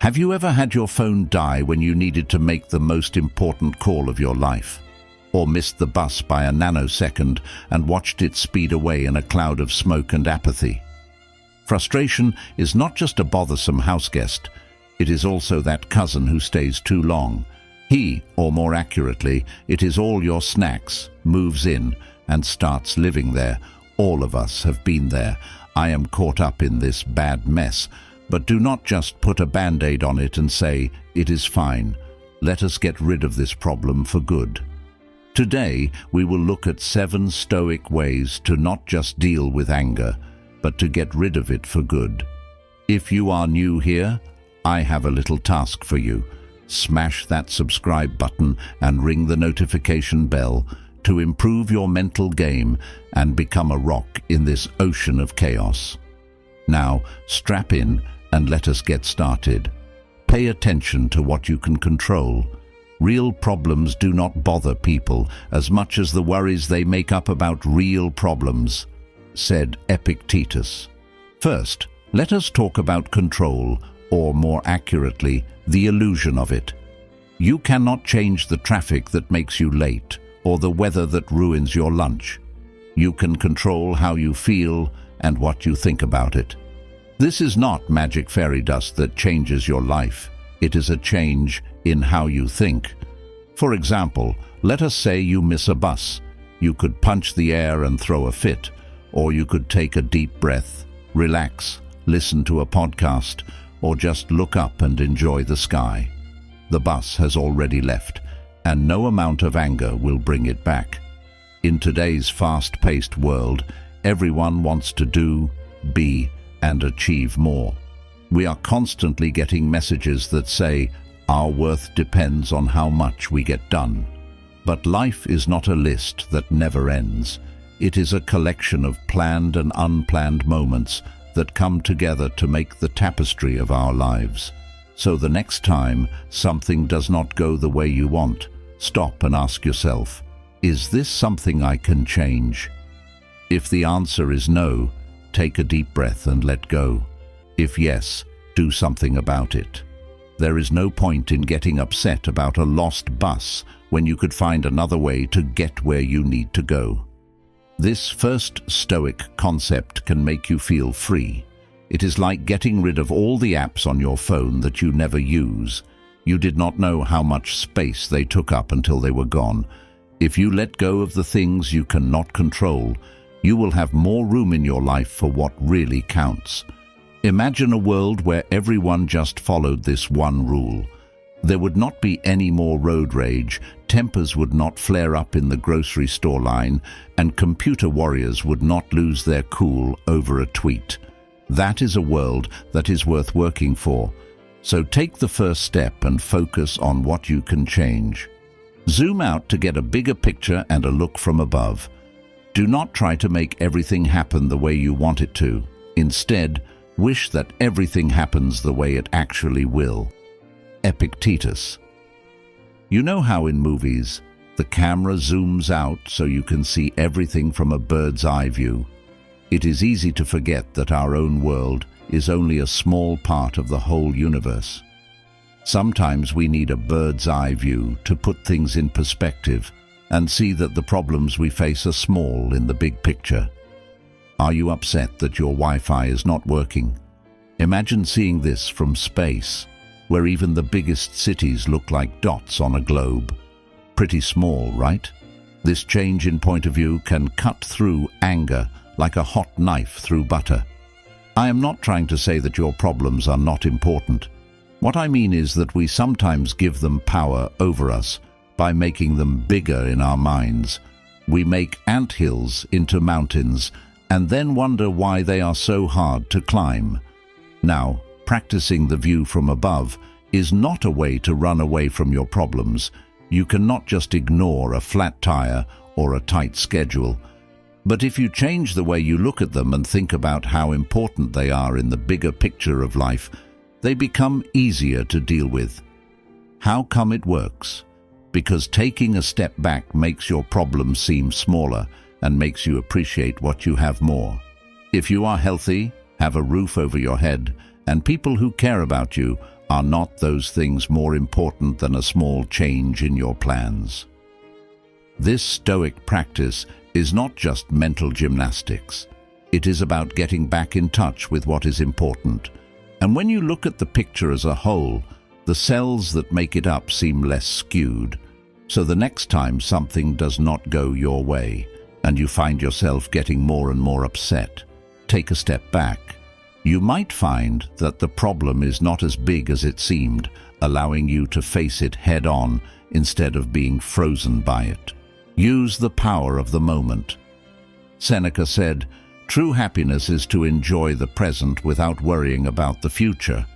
Have you ever had your phone die when you needed to make the most important call of your life? Or missed the bus by a nanosecond and watched it speed away in a cloud of smoke and apathy? Frustration is not just a bothersome houseguest, it is also that cousin who stays too long. He, or more accurately, it is all your snacks, moves in and starts living there. All of us have been there. I am caught up in this bad mess. But do not just put a band-aid on it and say, it is fine. Let us get rid of this problem for good. Today, we will look at 7 Stoic ways to not just deal with anger, but to get rid of it for good. If you are new here, I have a little task for you. Smash that subscribe button and ring the notification bell to improve your mental game and become a rock in this ocean of chaos. Now, strap in and let us get started. Pay attention to what you can control. Real problems do not bother people as much as the worries they make up about real problems, said Epictetus. First, let us talk about control, or more accurately, the illusion of it. You cannot change the traffic that makes you late, or the weather that ruins your lunch. You can control how you feel and what you think about it. This is not magic fairy dust that changes your life. It is a change in how you think. For example, let us say you miss a bus. You could punch the air and throw a fit, or you could take a deep breath, relax, listen to a podcast, or just look up and enjoy the sky. The bus has already left, and no amount of anger will bring it back. In today's fast-paced world, everyone wants to do, be, and achieve more. We are constantly getting messages that say, our worth depends on how much we get done. But life is not a list that never ends. It is a collection of planned and unplanned moments that come together to make the tapestry of our lives. So the next time something does not go the way you want, stop and ask yourself, is this something I can change? If the answer is no, take a deep breath and let go. If yes, do something about it. There is no point in getting upset about a lost bus when you could find another way to get where you need to go. This first Stoic concept can make you feel free. It is like getting rid of all the apps on your phone that you never use. You did not know how much space they took up until they were gone. If you let go of the things you cannot control, you will have more room in your life for what really counts. Imagine a world where everyone just followed this one rule. There would not be any more road rage, tempers would not flare up in the grocery store line, and computer warriors would not lose their cool over a tweet. That is a world that is worth working for. So take the first step and focus on what you can change. Zoom out to get a bigger picture and a look from above. Do not try to make everything happen the way you want it to. Instead, wish that everything happens the way it actually will. Epictetus. You know how in movies, the camera zooms out so you can see everything from a bird's eye view? It is easy to forget that our own world is only a small part of the whole universe. Sometimes we need a bird's eye view to put things in perspective and see that the problems we face are small in the big picture. Are you upset that your Wi-Fi is not working? Imagine seeing this from space, where even the biggest cities look like dots on a globe. Pretty small, right? This change in point of view can cut through anger like a hot knife through butter. I am not trying to say that your problems are not important. What I mean is that we sometimes give them power over us by making them bigger in our minds. We make anthills into mountains and then wonder why they are so hard to climb. Now, practicing the view from above is not a way to run away from your problems. You cannot just ignore a flat tire or a tight schedule. But if you change the way you look at them and think about how important they are in the bigger picture of life, they become easier to deal with. How come it works? Because taking a step back makes your problems seem smaller and makes you appreciate what you have more. If you are healthy, have a roof over your head, and people who care about you, Are not those things more important than a small change in your plans? This Stoic practice is not just mental gymnastics. It is about getting back in touch with what is important. And when you look at the picture as a whole, the cells that make it up seem less skewed. So the next time something does not go your way, and you find yourself getting more and more upset, take a step back. You might find that the problem is not as big as it seemed, allowing you to face it head-on instead of being frozen by it. Use the power of the moment. Seneca said, "True happiness is to enjoy the present without worrying about the future."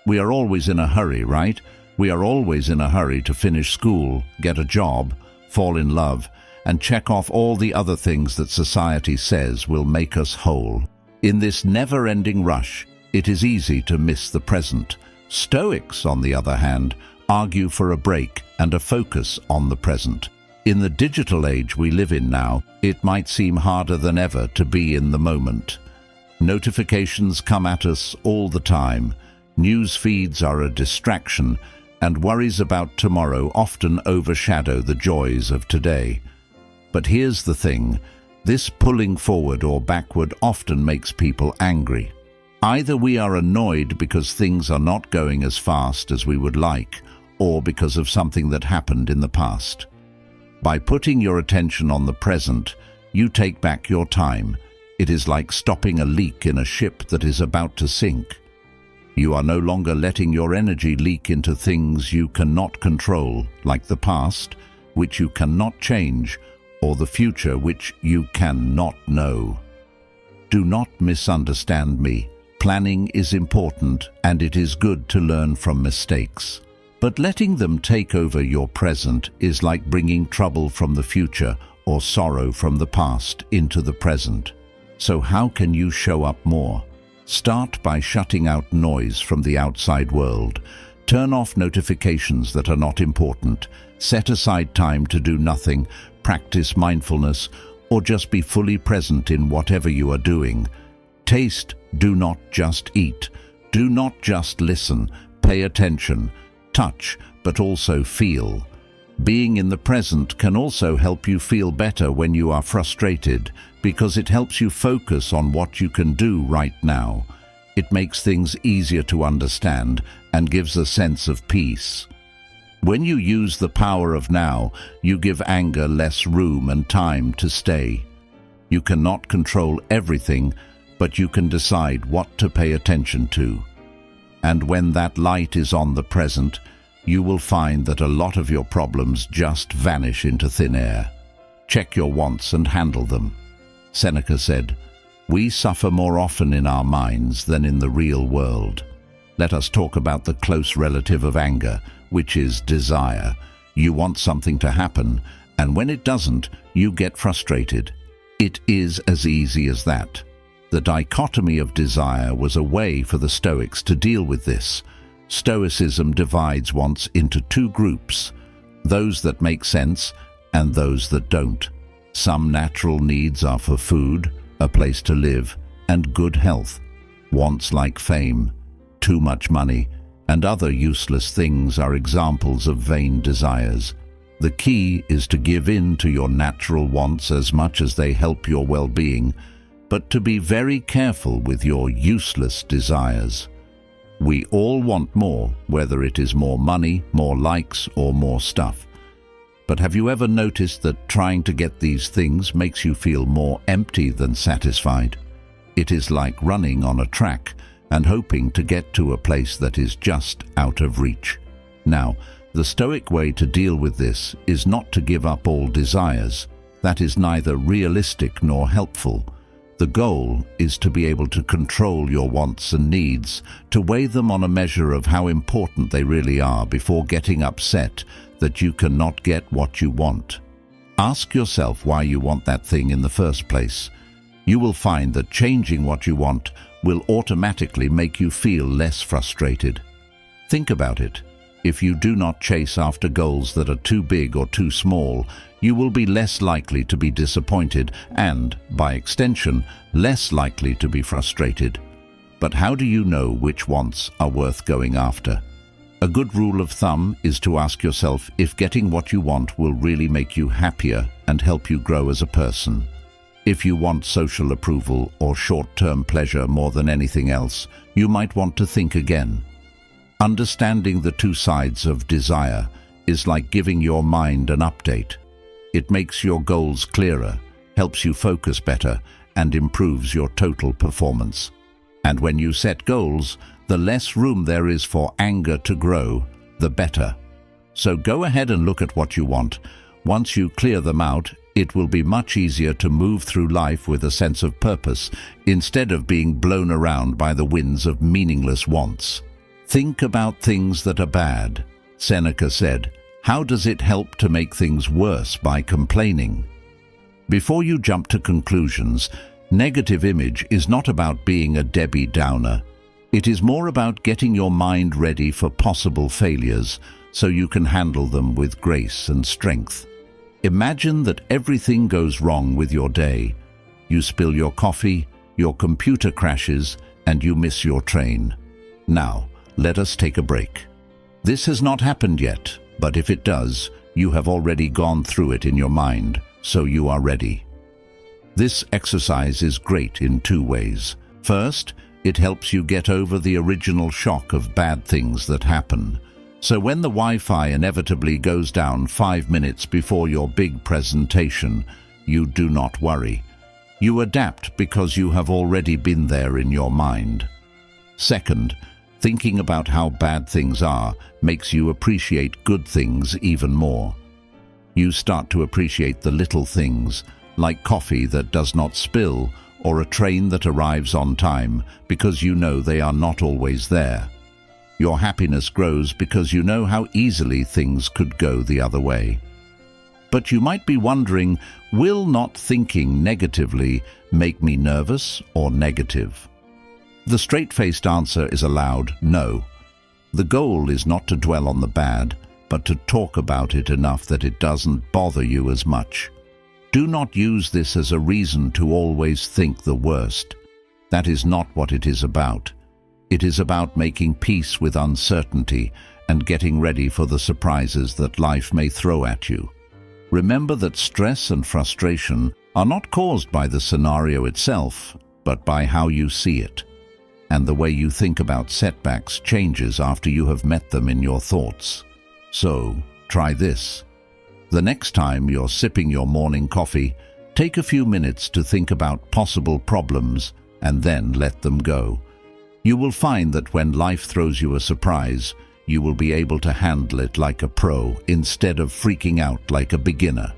We are always in a hurry, right? We are always in a hurry to finish school, get a job, fall in love, and check off all the other things that society says will make us whole. In this never-ending rush, it is easy to miss the present. Stoics, on the other hand, argue for a break and a focus on the present. In the digital age we live in now, it might seem harder than ever to be in the moment. Notifications come at us all the time. News feeds are a distraction, and worries about tomorrow often overshadow the joys of today. But here's the thing, this pulling forward or backward often makes people angry. Either we are annoyed because things are not going as fast as we would like, or because of something that happened in the past. By putting your attention on the present, you take back your time. It is like stopping a leak in a ship that is about to sink. You are no longer letting your energy leak into things you cannot control, like the past, which you cannot change, or the future, which you cannot know. Do not misunderstand me. Planning is important, and it is good to learn from mistakes. But letting them take over your present is like bringing trouble from the future or sorrow from the past into the present. So how can you show up more? Start by shutting out noise from the outside world. Turn off notifications that are not important. Set aside time to do nothing, practice mindfulness, or just be fully present in whatever you are doing. Taste, do not just eat. Do not just listen. Pay attention. Touch, but also feel. Being in the present can also help you feel better when you are frustrated, because it helps you focus on what you can do right now. It makes things easier to understand and gives a sense of peace. When you use the power of now, you give anger less room and time to stay. You cannot control everything, but you can decide what to pay attention to. And when that light is on the present, you will find that a lot of your problems just vanish into thin air. Check your wants and handle them. Seneca said, "We suffer more often in our minds than in the real world." Let us talk about the close relative of anger, which is desire. You want something to happen, and when it doesn't, you get frustrated. It is as easy as that. The dichotomy of desire was a way for the Stoics to deal with this. Stoicism divides wants into two groups, those that make sense and those that don't. Some natural needs are for food, a place to live, and good health. Wants like fame, too much money, and other useless things are examples of vain desires. The key is to give in to your natural wants as much as they help your well-being, but to be very careful with your useless desires. We all want more, whether it is more money, more likes, or more stuff. But have you ever noticed that trying to get these things makes you feel more empty than satisfied? It is like running on a track and hoping to get to a place that is just out of reach. Now, the Stoic way to deal with this is not to give up all desires. That is neither realistic nor helpful. The goal is to be able to control your wants and needs, to weigh them on a measure of how important they really are before getting upset that you cannot get what you want. Ask yourself why you want that thing in the first place. You will find that changing what you want will automatically make you feel less frustrated. Think about it. If you do not chase after goals that are too big or too small, you will be less likely to be disappointed and, by extension, less likely to be frustrated. But how do you know which wants are worth going after? A good rule of thumb is to ask yourself if getting what you want will really make you happier and help you grow as a person. If you want social approval or short-term pleasure more than anything else, you might want to think again. Understanding the two sides of desire is like giving your mind an update. It makes your goals clearer, helps you focus better, and improves your total performance. And when you set goals, the less room there is for anger to grow, the better. So go ahead and look at what you want. Once you clear them out, it will be much easier to move through life with a sense of purpose, instead of being blown around by the winds of meaningless wants. Think about things that are bad. Seneca said, "How does it help to make things worse by complaining?" Before you jump to conclusions, negative image is not about being a Debbie Downer. It is more about getting your mind ready for possible failures so you can handle them with grace and strength. Imagine that everything goes wrong with your day. You spill your coffee, your computer crashes, and you miss your train. Now, let us take a break. This has not happened yet, but if it does, you have already gone through it in your mind, so you are ready. This exercise is great in two ways. First, it helps you get over the original shock of bad things that happen. So when the Wi-Fi inevitably goes down 5 minutes before your big presentation, you do not worry. You adapt because you have already been there in your mind. Second, thinking about how bad things are makes you appreciate good things even more. You start to appreciate the little things, like coffee that does not spill or a train that arrives on time, because you know they are not always there. Your happiness grows because you know how easily things could go the other way. But you might be wondering, will not thinking negatively make me nervous or negative? The straight-faced answer is a loud no. The goal is not to dwell on the bad, but to talk about it enough that it doesn't bother you as much. Do not use this as a reason to always think the worst. That is not what it is about. It is about making peace with uncertainty and getting ready for the surprises that life may throw at you. Remember that stress and frustration are not caused by the scenario itself, but by how you see it. And the way you think about setbacks changes after you have met them in your thoughts. So, try this. The next time you're sipping your morning coffee, take a few minutes to think about possible problems and then let them go. You will find that when life throws you a surprise, you will be able to handle it like a pro instead of freaking out like a beginner.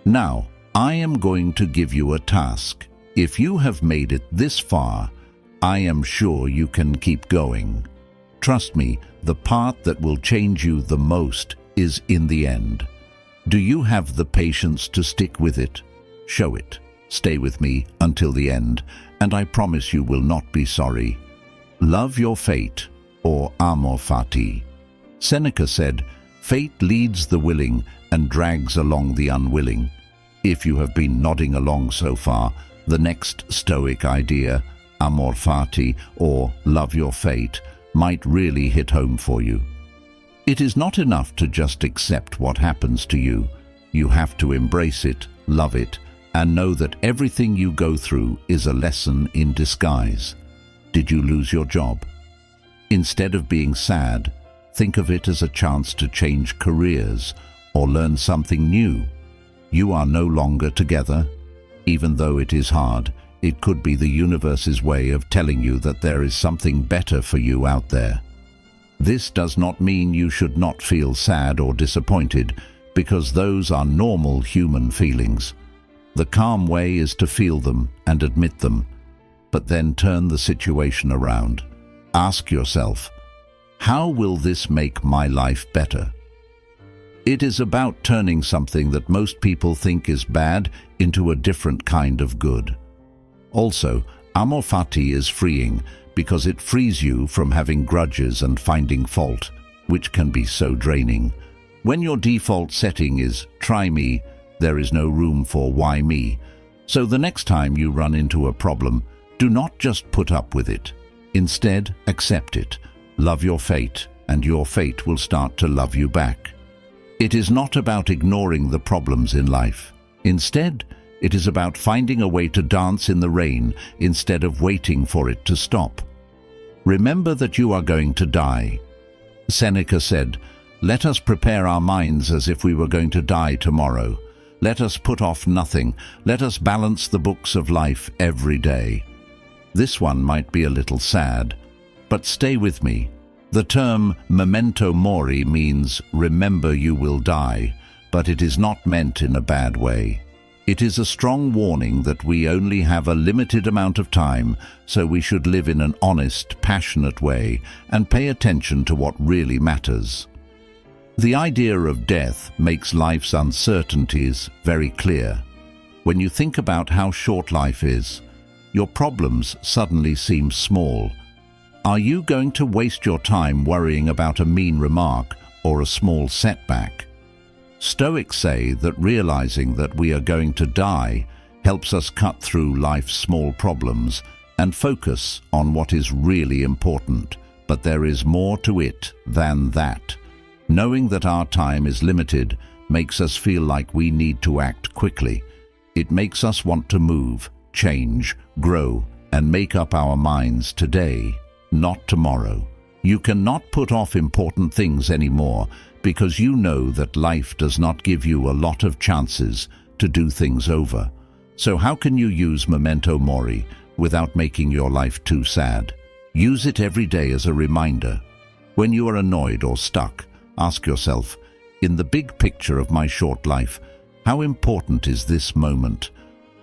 Now, I am going to give you a task. If you have made it this far, I am sure you can keep going. Trust me, the part that will change you the most is in the end. Do you have the patience to stick with it? Show it. Stay with me until the end, and I promise you will not be sorry. Love your fate, or amor fati. Seneca said, "Fate leads the willing and drags along the unwilling." If you have been nodding along so far, the next Stoic idea, amor fati, or love your fate, might really hit home for you. It is not enough to just accept what happens to you. You have to embrace it, love it, and know that everything you go through is a lesson in disguise. Did you lose your job? Instead of being sad, think of it as a chance to change careers or learn something new. You are no longer together. Even though it is hard, it could be the universe's way of telling you that there is something better for you out there. This does not mean you should not feel sad or disappointed, because those are normal human feelings. The calm way is to feel them and admit them, but then turn the situation around. Ask yourself, how will this make my life better? It is about turning something that most people think is bad into a different kind of good. Also, amor fati is freeing because it frees you from having grudges and finding fault, which can be so draining. When your default setting is try me, there is no room for why me. So the next time you run into a problem, do not just put up with it. Instead, accept it. Love your fate, and your fate will start to love you back. It is not about ignoring the problems in life. Instead, it is about finding a way to dance in the rain instead of waiting for it to stop. Remember that you are going to die. Seneca said, "Let us prepare our minds as if we were going to die tomorrow. Let us put off nothing. Let us balance the books of life every day." This one might be a little sad, but stay with me. The term memento mori means remember you will die, but it is not meant in a bad way. It is a strong warning that we only have a limited amount of time, so we should live in an honest, passionate way and pay attention to what really matters. The idea of death makes life's uncertainties very clear. When you think about how short life is, your problems suddenly seem small. Are you going to waste your time worrying about a mean remark or a small setback? Stoics say that realizing that we are going to die helps us cut through life's small problems and focus on what is really important. But there is more to it than that. Knowing that our time is limited makes us feel like we need to act quickly. It makes us want to move, change, grow, and make up our minds today, not tomorrow. You cannot put off important things anymore because you know that life does not give you a lot of chances to do things over. So how can you use memento mori without making your life too sad? Use it every day as a reminder. When you are annoyed or stuck, ask yourself, in the big picture of my short life, how important is this moment?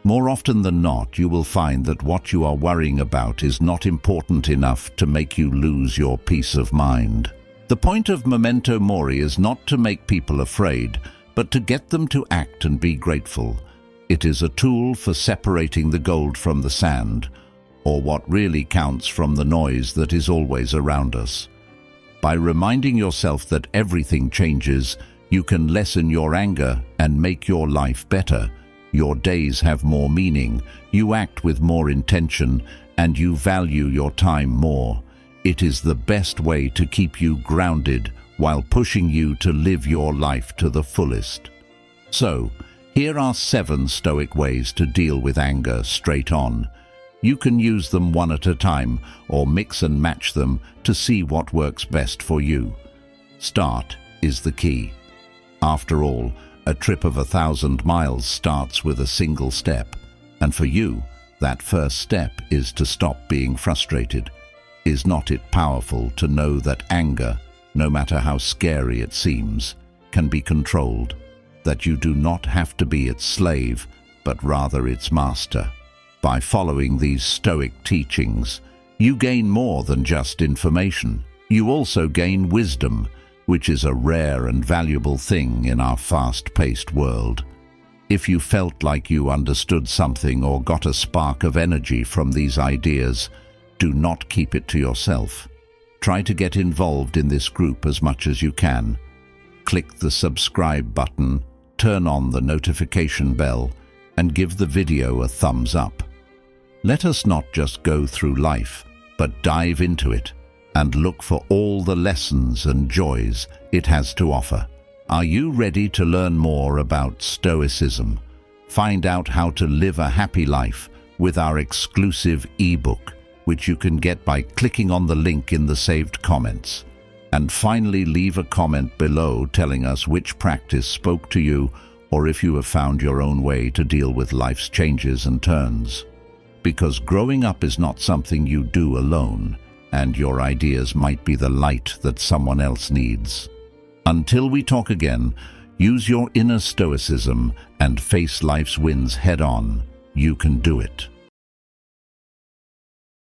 More often than not, you will find that what you are worrying about is not important enough to make you lose your peace of mind. The point of memento mori is not to make people afraid, but to get them to act and be grateful. It is a tool for separating the gold from the sand, or what really counts from the noise that is always around us. By reminding yourself that everything changes, you can lessen your anger and make your life better. Your days have more meaning, you act with more intention, and you value your time more. It is the best way to keep you grounded while pushing you to live your life to the fullest. So, here are 7 Stoic ways to deal with anger straight on. You can use them one at a time or mix and match them to see what works best for you. Start is the key. After all, a trip of 1,000 miles starts with a single step, and for you, that first step is to stop being frustrated. Is not it powerful to know that anger, no matter how scary it seems, can be controlled, that you do not have to be its slave, but rather its master? By following these Stoic teachings, you gain more than just information. You also gain wisdom, which is a rare and valuable thing in our fast-paced world. If you felt like you understood something or got a spark of energy from these ideas, do not keep it to yourself. Try to get involved in this group as much as you can. Click the subscribe button, turn on the notification bell, and give the video a thumbs up. Let us not just go through life, but dive into it and look for all the lessons and joys it has to offer. Are you ready to learn more about Stoicism? Find out how to live a happy life with our exclusive ebook, which you can get by clicking on the link in the saved comments. And finally, leave a comment below telling us which practice spoke to you or if you have found your own way to deal with life's changes and turns. Because growing up is not something you do alone, and your ideas might be the light that someone else needs. Until we talk again, use your inner stoicism and face life's winds head on. You can do it.